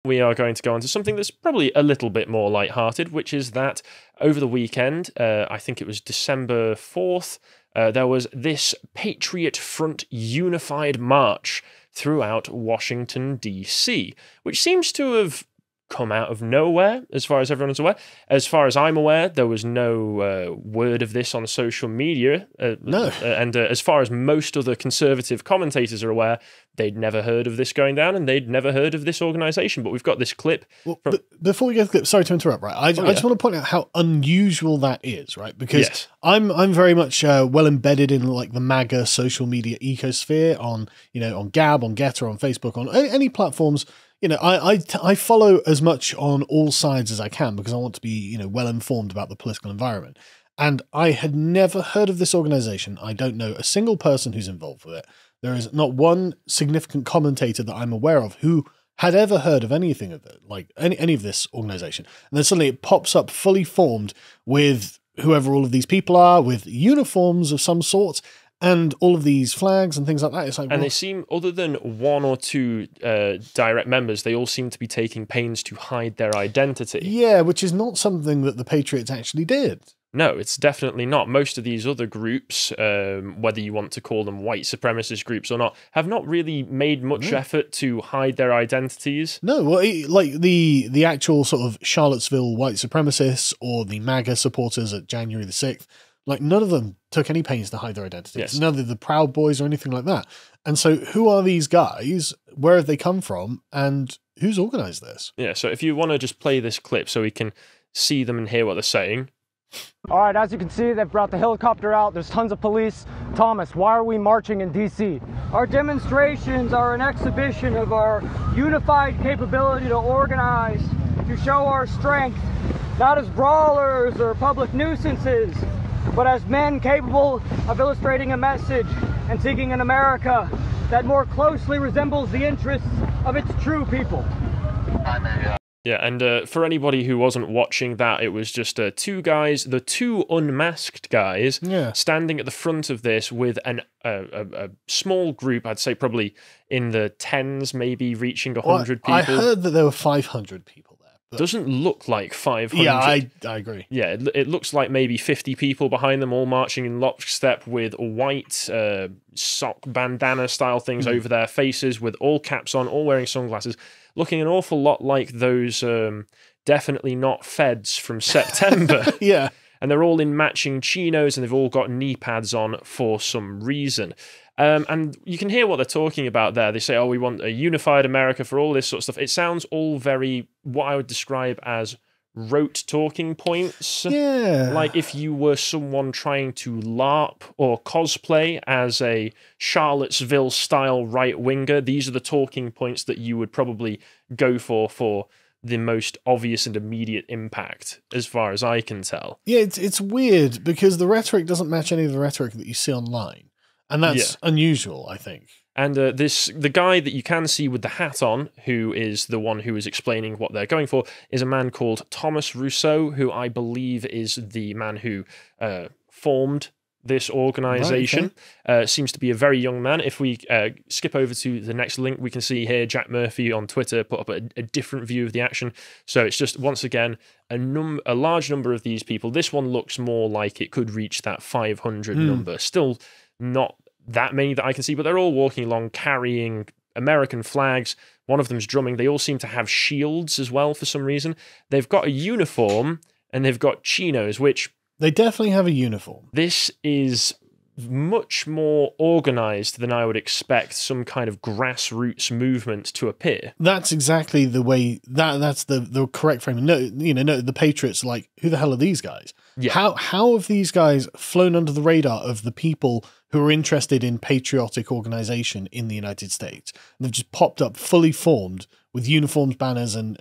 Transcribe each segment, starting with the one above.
we are going to go on to something that's probably a little bit more lighthearted, which is that over the weekend, I think it was December 4th, there was this Patriot Front unified march throughout Washington, D.C., which seems to have come out of nowhere, as far as everyone is aware. As far as I'm aware, there was no word of this on social media. No. And as far as most other conservative commentators are aware, they'd never heard of this going down, and they'd never heard of this organisation. But we've got this clip. Well, before we get to the clip, sorry to interrupt, right? I just want to point out how unusual that is, right? Because I'm very much well embedded in like the MAGA social media ecosphere on Gab, on Getter, on Facebook, on any platforms. I follow as much on all sides as I can because I want to be, well informed about the political environment. And I had never heard of this organization. I don't know a single person who's involved with it. There is not one significant commentator that I'm aware of who had ever heard of anything of it, like any of this organization. And then suddenly it pops up fully formed with whoever all of these people are, with uniforms of some sort, and all of these flags and things like that. It's like, and they seem, other than one or two direct members, they all seem to be taking pains to hide their identity. Yeah, which is not something that the Patriots actually did. No, it's definitely not. Most of these other groups, whether you want to call them white supremacist groups or not, have not really made much effort to hide their identities. No, well, like the actual sort of Charlottesville white supremacists or the MAGA supporters at January the 6th, like none of them took any pains to hide their identities. Yes. None of the Proud Boys or anything like that. And so who are these guys? Where have they come from? And who's organized this? Yeah, so if you want to just play this clip so we can see them and hear what they're saying. All right, as you can see, they've brought the helicopter out. There's tons of police. Thomas, why are we marching in D.C.? Our demonstrations are an exhibition of our unified capability to organize, to show our strength, not as brawlers or public nuisances, but as men capable of illustrating a message and seeking an America that more closely resembles the interests of its true people. Yeah, and for anybody who wasn't watching that, it was just two guys, the two unmasked guys, standing at the front of this with a small group, I'd say probably in the tens, maybe reaching 100 people. I heard that there were 500 people there. But doesn't look like 500. Yeah, I agree. Yeah, it looks like maybe 50 people behind them, all marching in lockstep with white sock bandana style things over their faces, with all caps on, all wearing sunglasses, looking an awful lot like those definitely not feds from September. Yeah. And they're all in matching chinos, and they've all got knee pads on for some reason. And you can hear what they're talking about there. They say, oh, we want a unified America for all this sort of stuff. It sounds all very, what I would describe as rote talking points. Yeah. Like if you were someone trying to LARP or cosplay as a Charlottesville-style right-winger, these are the talking points that you would probably go for the most obvious and immediate impact, as far as I can tell. Yeah, it's weird because the rhetoric doesn't match any of the rhetoric that you see online. And that's unusual, I think. And the guy that you can see with the hat on, who is the one who is explaining what they're going for, is a man called Thomas Rousseau, who I believe is the man who formed this organization. Right, okay. Seems to be a very young man. If we skip over to the next link, we can see here Jack Murphy on Twitter put up a different view of the action. So it's just, once again, a large number of these people. This one looks more like it could reach that 500 number. Still not that many that I can see, but they're all walking along carrying American flags. One of them's drumming. They all seem to have shields as well for some reason. They've got a uniform and they've got chinos, which... They definitely have a uniform. This is much more organized than I would expect some kind of grassroots movement to appear. That's exactly the way, that's the correct frame. No, the Patriots are like, who the hell are these guys? Yeah. How have these guys flown under the radar of the people who are interested in patriotic organization in the United States? And they've just popped up fully formed with uniforms, banners, and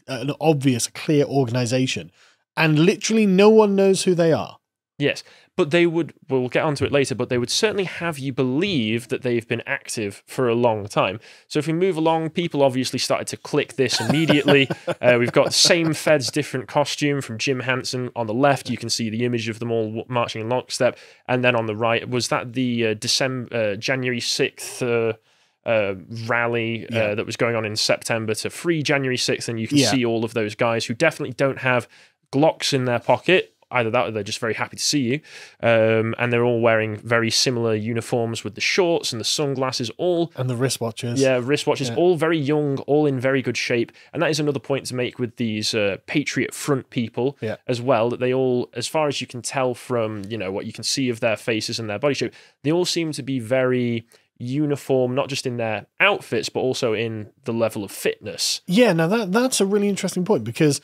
an obvious, clear organization. And literally no one knows who they are. Yes, but they would, we'll get onto it later, but they would certainly have you believe that they've been active for a long time. So if we move along, people obviously started to click this immediately. We've got same feds, different costume from Jim Hansen. On the left, you can see the image of them all marching in lockstep. And then on the right, was that the January 6th rally that was going on in September to free January 6th, and you can see all of those guys who definitely don't have Glocks in their pocket. Either that or they're just very happy to see you. And they're all wearing very similar uniforms with the shorts and the sunglasses, and the wristwatches. Yeah, wristwatches, all very young, all in very good shape. And that is another point to make with these Patriot Front people as well, that they all, as far as you can tell from, what you can see of their faces and their body shape, they all seem to be very uniform, not just in their outfits, but also in the level of fitness. Yeah, now that's a really interesting point, because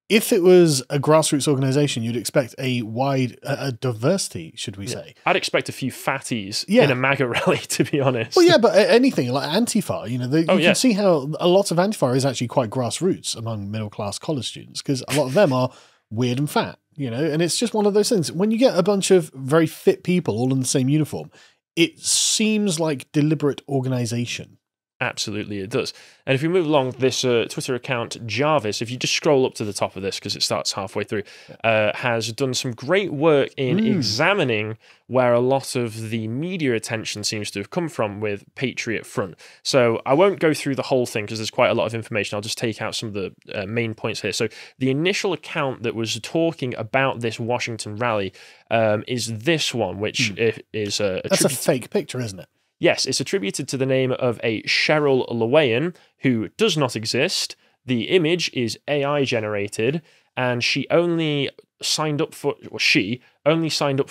if it was a grassroots organization, you'd expect a wide diversity, should we say? I'd expect a few fatties in a MAGA rally, to be honest. Well, yeah, but anything like Antifa, you can see how a lot of Antifa is actually quite grassroots among middle-class college students, because a lot of them are weird and fat, and it's just one of those things. When you get a bunch of very fit people all in the same uniform, it seems like deliberate organization. Absolutely, it does. And if we move along, this Twitter account, Jarvis, if you just scroll up to the top of this, because it starts halfway through, has done some great work in examining where a lot of the media attention seems to have come from with Patriot Front. So I won't go through the whole thing because there's quite a lot of information. I'll just take out some of the main points here. So the initial account that was talking about this Washington rally is this one, which is that's a fake picture, isn't it? Yes, it's attributed to the name of a Cheryl Llewellyn, who does not exist. The image is AI generated, and she only signed up for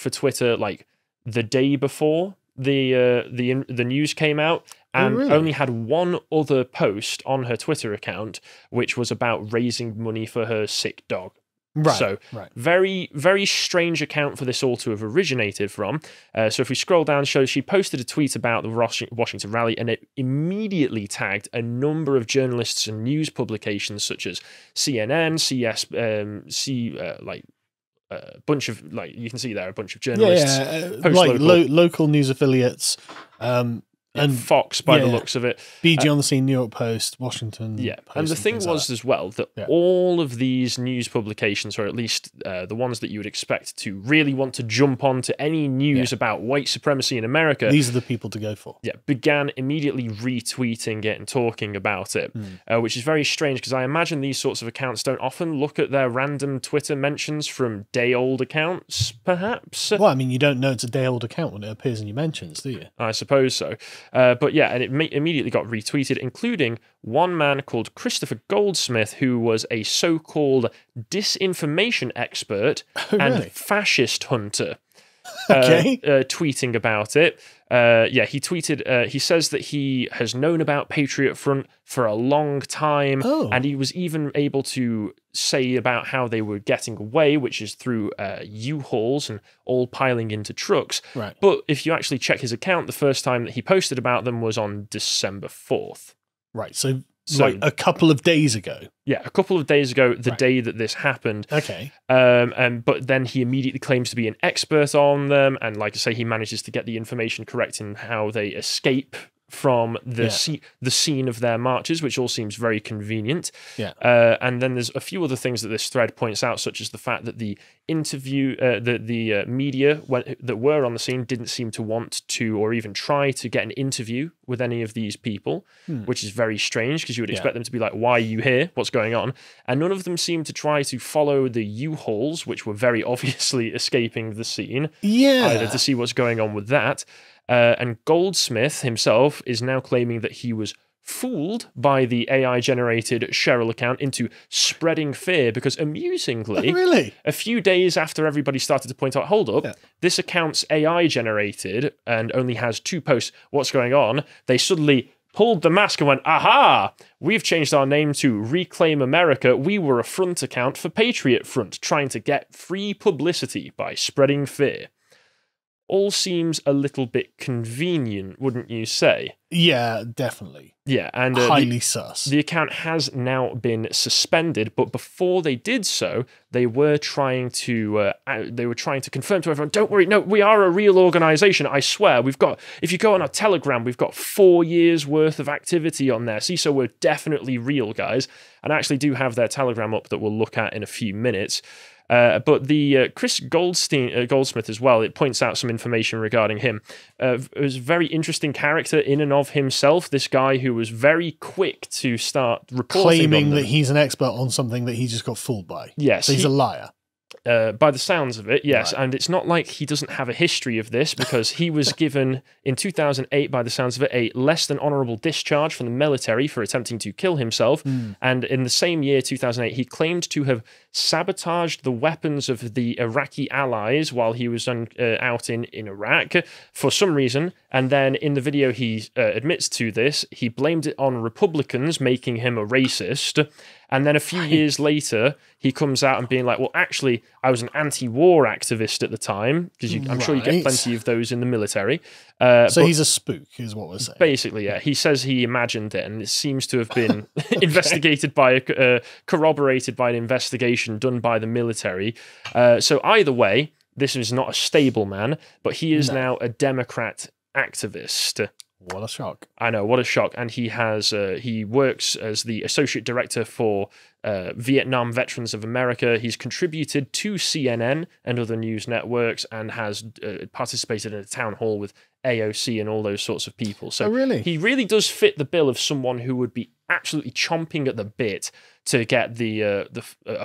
Twitter like the day before the news came out, and only had one other post on her Twitter account, which was about raising money for her sick dog. Right. So very, very strange account for this all to have originated from. So if we scroll down, shows she posted a tweet about the Washington rally, and it immediately tagged a number of journalists and news publications such as CNN, a bunch of, you can see there, a bunch of journalists. Local news affiliates. And Fox, by the looks of it. BG on the Scene, New York Post, Washington Post. And the thing was as well that all of these news publications, or at least the ones that you would expect to really want to jump onto any news about white supremacy in America. These are the people to go for. Yeah, began immediately retweeting it and talking about it, which is very strange because I imagine these sorts of accounts don't often look at their random Twitter mentions from day-old accounts, perhaps. Well, I mean, you don't know it's a day-old account when it appears in your mentions, do you? I suppose so. But yeah, and it immediately got retweeted, including one man called Christopher Goldsmith, who was a so-called disinformation expert and fascist hunter, tweeting about it. He tweeted, he says that he has known about Patriot Front for a long time, and he was even able to say about how they were getting away, which is through U-Hauls and all piling into trucks. Right. But if you actually check his account, the first time that he posted about them was on December 4th. Right, so like a couple of days ago. Yeah, a couple of days ago, the day that this happened. Okay. But then he immediately claims to be an expert on them, and like I say, he manages to get the information correct in how they escape from the scene of their marches, which all seems very convenient. Yeah. And then there's a few other things that this thread points out, such as the fact that the media that were on the scene didn't seem to want to or even try to get an interview with any of these people, which is very strange because you would expect them to be like, why are you here? What's going on? And none of them seemed to try to follow the U-Hauls, which were very obviously escaping the scene, either to see what's going on with that. And Goldsmith himself is now claiming that he was fooled by the AI-generated Cheryl account into spreading fear because, amusingly, a few days after everybody started to point out, hold up, this account's AI-generated and only has 2 posts, what's going on? They suddenly pulled the mask and went, aha, we've changed our name to Reclaim America. We were a front account for Patriot Front, trying to get free publicity by spreading fear. All seems a little bit convenient, wouldn't you say? Yeah, definitely. Yeah, and highly sus. The account has now been suspended, but before they did so, they were trying to confirm to everyone, don't worry, no, we are a real organization, I swear. If you go on our Telegram, we've got 4 years worth of activity on there. See, so we're definitely real, guys. And I actually do have their Telegram up that we'll look at in a few minutes. But the Chris Goldsmith as well, it points out some information regarding him. It was a very interesting character in and of himself, this guy who was very quick to start reporting claiming that he's an expert on something that he just got fooled by. Yes. So he's a liar. By the sounds of it, yes. Right. And it's not like he doesn't have a history of this, because he was given, in 2008, by the sounds of it, a less than honourable discharge from the military for attempting to kill himself. And in the same year, 2008, he claimed to have sabotaged the weapons of the Iraqi allies while he was out in Iraq for some reason. And then in the video, he admits to this. He blamed it on Republicans, making him a racist. And then a few years later, he comes out and being like, well, actually, I was an anti-war activist at the time, because I'm sure you get plenty of those in the military. So he's a spook, is what we're saying. Basically, yeah. He says he imagined it, and it seems to have been investigated by corroborated by an investigation done by the military. So either way, this is not a stable man, but he is now a Democrat activist. What a shock. I know, what a shock. And he has he works as the associate director for Vietnam Veterans of America. He's contributed to CNN and other news networks, and has participated in a town hall with AOC and all those sorts of people. So he really does fit the bill of someone who would be absolutely chomping at the bit to get the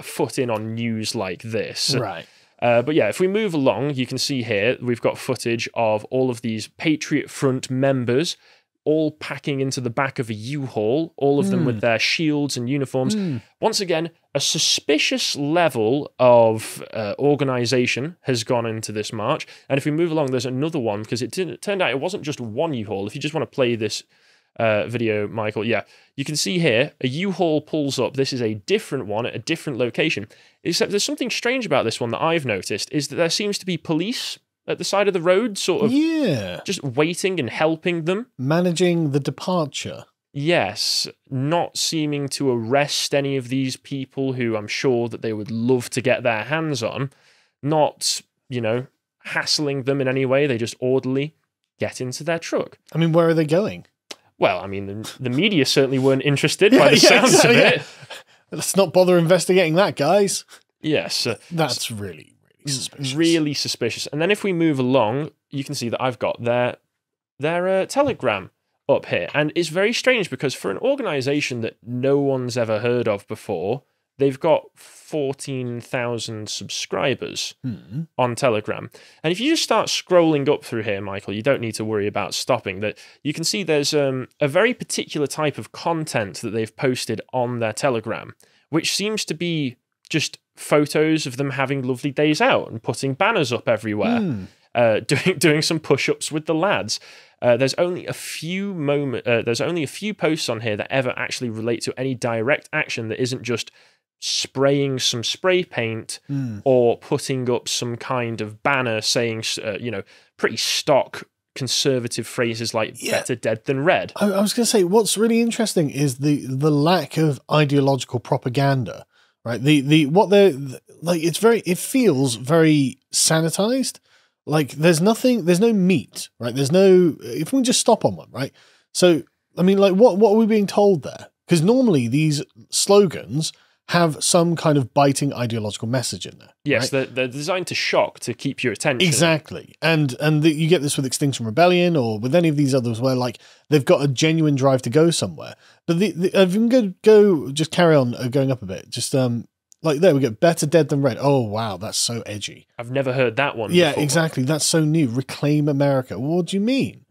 foot in on news like this. Right. But yeah, if we move along, you can see here, we've got footage of all of these Patriot Front members all packing into the back of a U-Haul, all of them with their shields and uniforms. Once again, a suspicious level of organization has gone into this march. And if we move along, there's another one, because it turned out it wasn't just one U-Haul. If you just want to play this video, Michael, yeah, you can see here a U-Haul pulls up. This is a different one at a different location, except there's something strange about this one that I've noticed, is that there seems to be police at the side of the road, sort of just waiting and helping them, managing the departure. Yes, not seeming to arrest any of these people who I'm sure that they would love to get their hands on, not, hassling them in any way. They just orderly get into their truck. I mean, where are they going? Well, I mean, the media certainly weren't interested by the sounds of it. Let's not bother investigating that, guys. Yes. That's really suspicious. Really suspicious. And then if we move along, you can see that I've got their Telegram up here. And it's very strange, because for an organization that no one's ever heard of before, they've got 14,000 subscribers on Telegram. And if you just start scrolling up through here, Michael, you don't need to worry about stopping. That you can see there's a very particular type of content that they've posted on their Telegram, which seems to be just photos of them having lovely days out and putting banners up everywhere, doing some push-ups with the lads. There's only a few posts on here that ever actually relate to any direct action that isn't just spraying some spray paint or putting up some kind of banner saying, pretty stock conservative phrases like better dead than red. I was going to say, what's really interesting is the lack of ideological propaganda, right? It feels very sanitized. Like there's no meat, right? If we can just stop on one, right? So, I mean, like what are we being told there? Because normally these slogans have some kind of biting ideological message in there. Yes, right? they're designed to shock, to keep your attention. Exactly. And you get this with Extinction Rebellion or with any of these others where like they've got a genuine drive to go somewhere. But if you can go just carry on going up a bit, just like there we go, better dead than red. Oh wow, that's so edgy. I've never heard that one before. Exactly. That's so new. Reclaim America. What do you mean?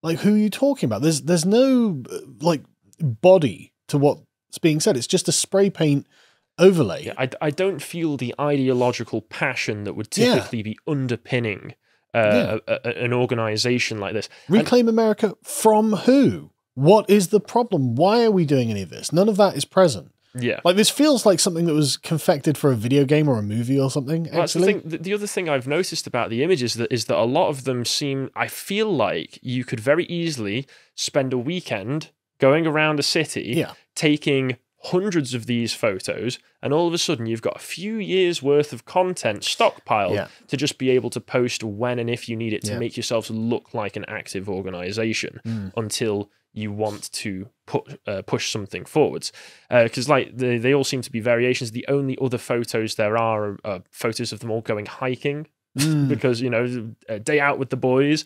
Like who are you talking about? There's no like body to what's being said. It's just a spray paint overlay. Yeah, I don't feel the ideological passion that would typically be underpinning an organization like this. Reclaim America from who? What is the problem? Why are we doing any of this? None of that is present. Yeah. Like this feels like something that was confected for a video game or a movie or something. Well, that's the thing. The other thing I've noticed about the images is that a lot of them I feel like you could very easily spend a weekend going around a city, taking hundreds of these photos, and all of a sudden you've got a few years worth of content stockpiled to just be able to post when and if you need it to make yourselves look like an active organization until you want to push something forwards. Because like they all seem to be variations. The only other photos there are photos of them all going hiking because, you know, a day out with the boys.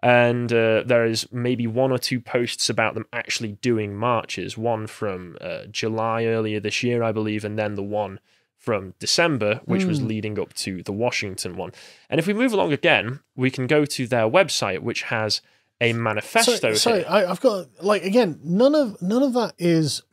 And there is maybe one or two posts about them actually doing marches, one from July earlier this year, I believe, and then the one from December, which was leading up to the Washington one. And if we move along again, we can go to their website, which has a manifesto. Sorry, I've got, like, again, none of that is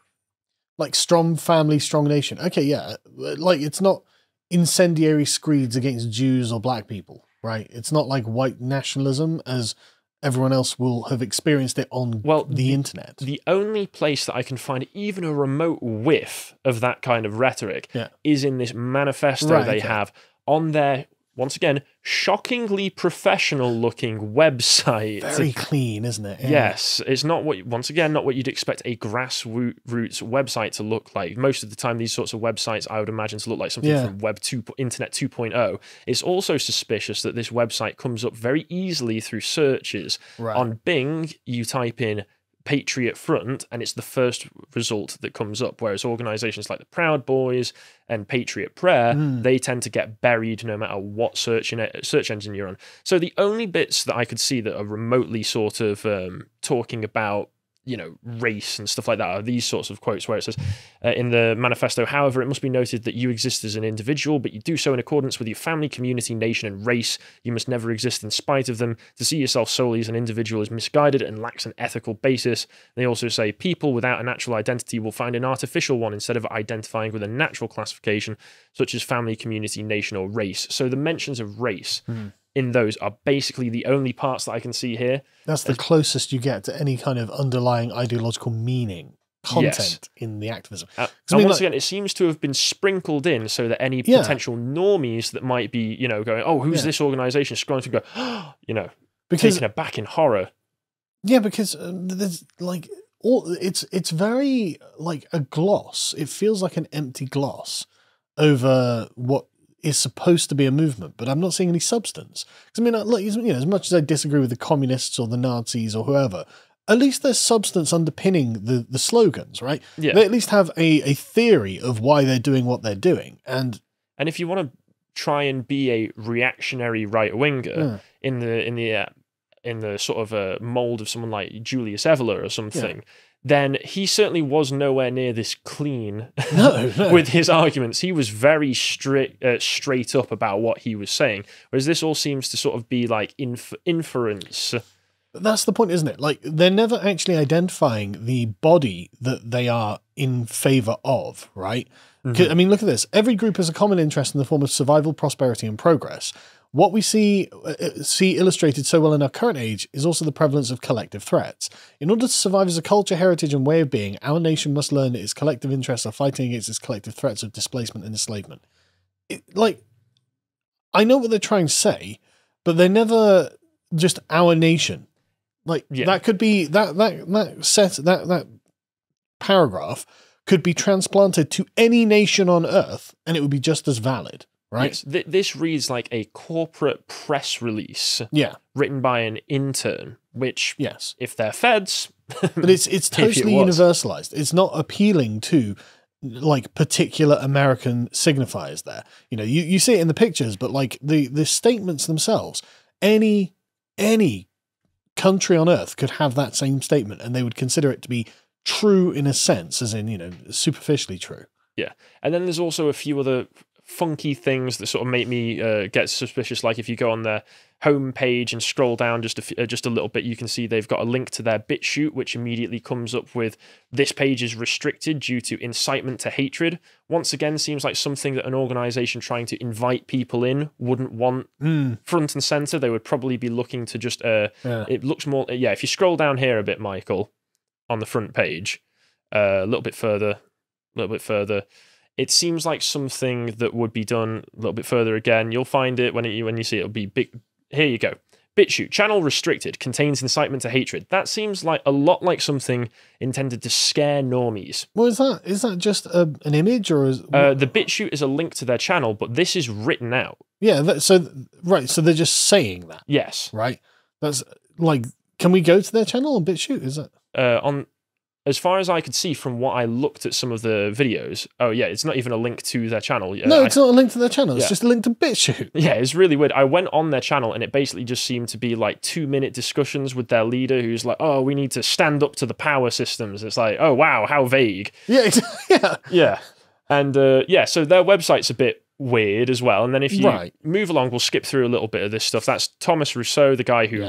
like strong family, strong nation. Okay, yeah, like it's not incendiary screeds against Jews or black people, right? It's not like white nationalism as everyone else will have experienced it on the internet. The only place that I can find even a remote whiff of that kind of rhetoric is in this manifesto they have on their, once again, shockingly professional-looking website. Very clean, isn't it? Yeah. Yes, it's not what, once again, not what you'd expect a grassroots website to look like. Most of the time, these sorts of websites, I would imagine, to look like something from Internet 2.0. It's also suspicious that this website comes up very easily through searches. On Bing, you type in Patriot Front, and it's the first result that comes up, whereas organizations like the Proud Boys and Patriot Prayer, they tend to get buried no matter what search engine you're on. So the only bits that I could see that are remotely sort of talking about, you know, race and stuff like that are these sorts of quotes where it says in the manifesto, however, it must be noted that you exist as an individual, but you do so in accordance with your family, community, nation, and race. You must never exist in spite of them. To see yourself solely as an individual is misguided and lacks an ethical basis. They also say people without a natural identity will find an artificial one instead of identifying with a natural classification, such as family, community, nation, or race. So the mentions of race in those are basically the only parts that I can see here. That's the closest you get to any kind of underlying ideological meaning, content in the activism. And once again, it seems to have been sprinkled in so that any potential normies that might be, you know, going, oh, who's this organization? Scrolling through, go, oh, you know, taken aback in horror. Yeah, because there's like, it's very like a gloss. It feels like an empty gloss over what is supposed to be a movement, but I'm not seeing any substance. Because I mean, look, you know, as much as I disagree with the communists or the Nazis or whoever, at least there's substance underpinning the slogans, right? Yeah. They at least have a theory of why they're doing what they're doing. And if you want to try and be a reactionary right winger in the sort of a mold of someone like Julius Evola or something, then he certainly was nowhere near this clean with his arguments. He was very straight up about what he was saying, whereas this all seems to sort of be like inference. That's the point, isn't it? Like, they're never actually identifying the body that they are in favor of, right? I mean, look at this. Every group has a common interest in the form of survival, prosperity, and progress. What we see illustrated so well in our current age is also the prevalence of collective threats. In order to survive as a culture, heritage, and way of being, our nation must learn that its collective interests are fighting against its collective threats of displacement and enslavement. Like, I know what they're trying to say, but they're never just our nation. Like, that could be, that paragraph could be transplanted to any nation on earth, and it would be just as valid. Right. Yes, this reads like a corporate press release written by an intern, which, if they're feds... But it's totally universalized. It's not appealing to, like, particular American signifiers there. You know, you see it in the pictures, but, like, the statements themselves, any country on earth could have that same statement, and they would consider it to be true in a sense, as in, you know, superficially true. Yeah. And then there's also a few other funky things that sort of make me get suspicious. Like if you go on their homepage and scroll down just a little bit, you can see they've got a link to their BitChute, which immediately comes up with this page is restricted due to incitement to hatred. Once again, seems like something that an organization trying to invite people in wouldn't want front and center. They would probably be looking to just it looks more if you scroll down here a bit, Michael, on the front page, a little bit further, it seems like something that would be done a little bit further again. You'll find it when you see it. It'll be big. Here you go. BitChute, channel restricted, contains incitement to hatred. That seems like a lot like something intended to scare normies. Well, is that just an image, or is the BitChute is a link to their channel, but this is written out. Yeah, so they're just saying that. Yes. Right. That's like, can we go to their channel on BitChute? Is that as far as I could see from what I looked at some of the videos, oh yeah, it's not even a link to their channel. No, it's not a link to their channel. It's just a link to BitChute. Yeah, it's really weird. I went on their channel and it basically just seemed to be like 2-minute discussions with their leader who's like, oh, we need to stand up to the power systems. It's like, oh, wow, how vague. Yeah, yeah. Yeah. And so their website's a bit weird as well. And then if you move along, we'll skip through a little bit of this stuff. That's Thomas Rousseau, the guy who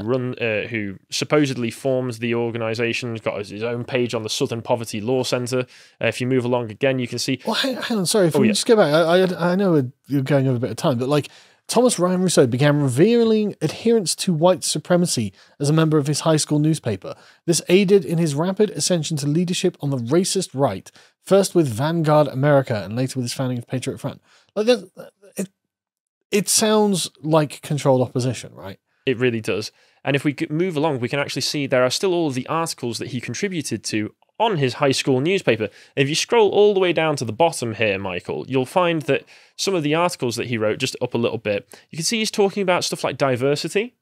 who supposedly forms the organization. He's got his own page on the Southern Poverty Law Center. If you move along again, you can see. Well, hang on, sorry. If we just go back, I know you're going over a bit of time, but like Thomas Ryan Rousseau began revealing adherence to white supremacy as a member of his high school newspaper. This aided in his rapid ascension to leadership on the racist right, first with Vanguard America and later with his founding of Patriot Front. Like it sounds like controlled opposition, right? It really does. And if we move along, we can actually see there are still all of the articles that he contributed to on his high school newspaper. If you scroll all the way down to the bottom here, Michael, you'll find that some of the articles that he wrote, just up a little bit, you can see he's talking about stuff like diversity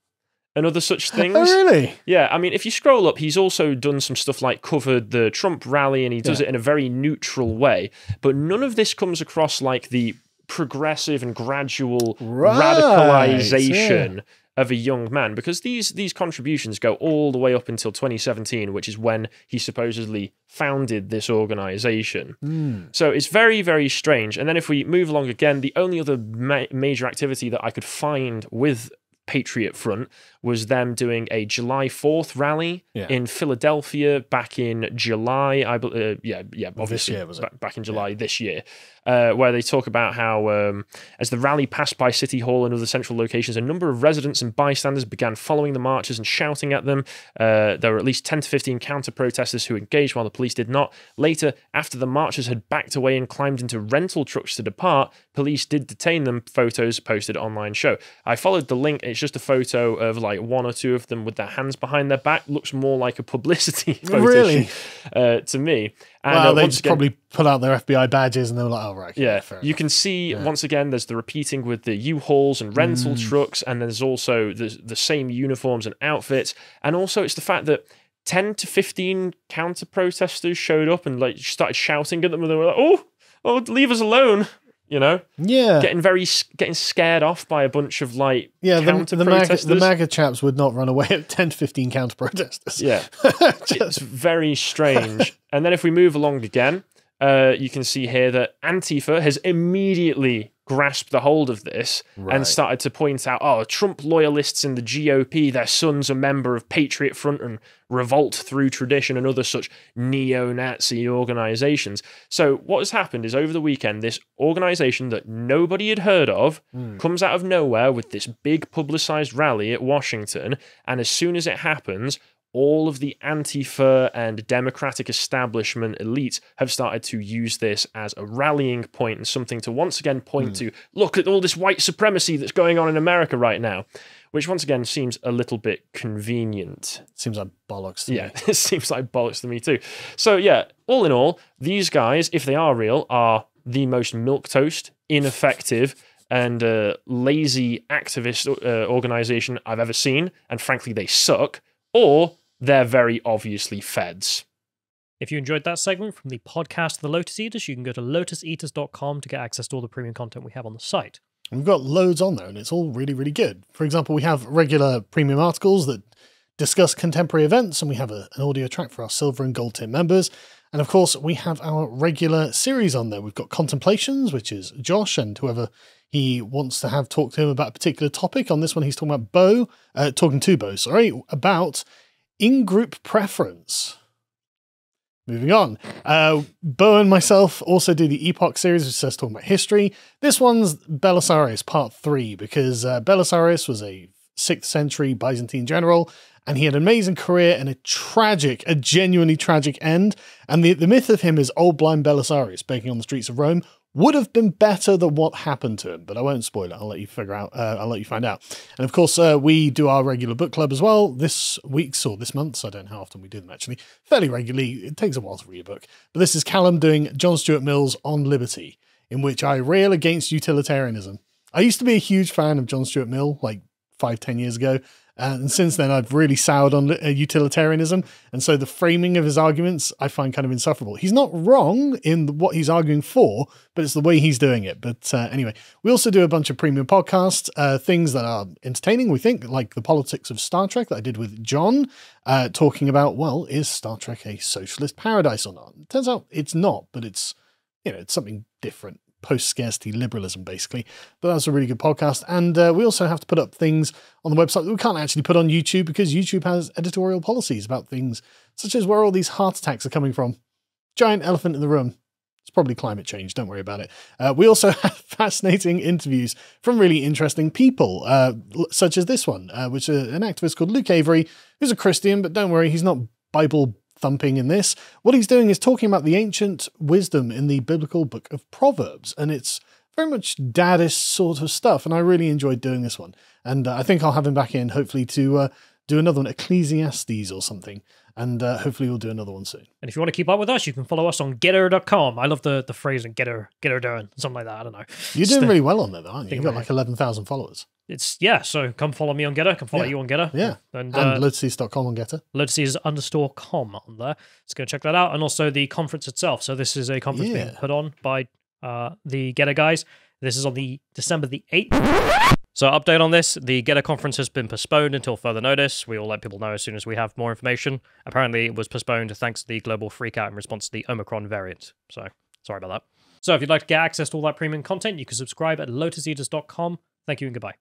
and other such things. Oh, really? Yeah, I mean, if you scroll up, he's also done some stuff like covered the Trump rally, and he does it in a very neutral way. But none of this comes across like the progressive and gradual radicalization of a young man, because these contributions go all the way up until 2017, which is when he supposedly founded this organization. So it's very, very strange. And then if we move along again, the only other major activity that I could find with Patriot Front was them doing a July 4th rally in Philadelphia back in July. Obviously, back in July this year, where they talk about how as the rally passed by City Hall and other central locations, a number of residents and bystanders began following the marchers and shouting at them. There were at least 10 to 15 counter-protesters who engaged while the police did not. Later, after the marchers had backed away and climbed into rental trucks to depart, police did detain them. Photos posted online show. I followed the link. It's just a photo of like one or two of them with their hands behind their back. Looks more like a publicity photo to me. And, well, they just probably pull out their FBI badges and they were like, oh, right. Yeah, you can see, once again, there's the repeating with the U-Hauls and rental trucks, and there's also the same uniforms and outfits. And also it's the fact that 10 to 15 counter-protesters showed up and like started shouting at them, and they were like, oh, leave us alone. You know, getting scared off by a bunch of like counter-protesters. The MAGA chaps would not run away at 10 to 15 counter-protesters. Yeah, it's very strange. And then if we move along again, you can see here that Antifa has immediately grasped the hold of this and started to point out, oh, Trump loyalists in the GOP, their son's a member of Patriot Front and Revolt Through Tradition and other such neo-Nazi organizations. So what has happened is over the weekend, this organization that nobody had heard of comes out of nowhere with this big publicized rally at Washington, and as soon as it happens, all of the Antifa and Democratic establishment elites have started to use this as a rallying point and something to once again point to, look at all this white supremacy that's going on in America right now, which once again seems a little bit convenient. Seems like bollocks to me. Yeah, it seems like bollocks to me too. So yeah, all in all, these guys, if they are real, are the most milquetoast, ineffective, and lazy activist organization I've ever seen, and frankly, they suck, or they're very obviously feds. If you enjoyed that segment from the podcast The Lotus Eaters, you can go to lotuseaters.com to get access to all the premium content we have on the site. We've got loads on there, and it's all really, really good. For example, we have regular premium articles that discuss contemporary events, and we have an audio track for our silver and gold tier members. And of course, we have our regular series on there. We've got Contemplations, which is Josh and whoever he wants to have talk to him about a particular topic. On this one, he's talking about talking to Bo, about in-group preference. Moving on. Bo and myself also do the Epoch series, which says talking about history. This one's Belisarius Part 3, because Belisarius was a 6th century Byzantine general, and he had an amazing career and a genuinely tragic end. And the myth of him is old blind Belisarius begging on the streets of Rome. would have been better than what happened to him, but I won't spoil it. I'll let you figure out. I'll let you find out. And of course, we do our regular book club as well this week's or this month's. I don't know how often we do them actually. Fairly regularly. It takes a while to read a book. But this is Callum doing John Stuart Mill's On Liberty, in which I rail against utilitarianism. I used to be a huge fan of John Stuart Mill, like 5-10 years ago. And since then, I've really soured on utilitarianism. And so the framing of his arguments, I find kind of insufferable. He's not wrong in what he's arguing for, but it's the way he's doing it. But anyway, we also do a bunch of premium podcasts, things that are entertaining, we think, like the politics of Star Trek that I did with John, talking about, well, is Star Trek a socialist paradise or not? It turns out it's not, but it's, you know, it's something different. Post-scarcity liberalism, basically. But that's a really good podcast. And we also have to put up things on the website that we can't actually put on YouTube because YouTube has editorial policies about things such as where all these heart attacks are coming from. Giant elephant in the room. It's probably climate change. Don't worry about it. We also have fascinating interviews from really interesting people, such as this one, which is an activist called Luke Avery, who's a Christian, but don't worry, he's not Bible thumping in this. What he's doing is talking about the ancient wisdom in the biblical book of Proverbs, and it's very much daddist sort of stuff, and I really enjoyed doing this one. And I think I'll have him back in, hopefully, to do another one, Ecclesiastes or something, and hopefully we'll do another one soon. And if you want to keep up with us, you can follow us on getter.com. I love the phrase getter doing, something like that. I don't know. You're doing really well on there, though, aren't you? You've got like 11,000 followers. So come follow me on Getter, come follow you on Getter. Yeah. And lotuseast.com on Getter. Lotuseast_com on there. Let's go check that out. And also the conference itself. So this is a conference being put on by the Getter guys. This is on the December the 8th. So update on this, the Getter conference has been postponed until further notice. We will let people know as soon as we have more information. Apparently it was postponed thanks to the global freakout in response to the Omicron variant. So sorry about that. So if you'd like to get access to all that premium content, you can subscribe at lotuseaters.com. Thank you and goodbye.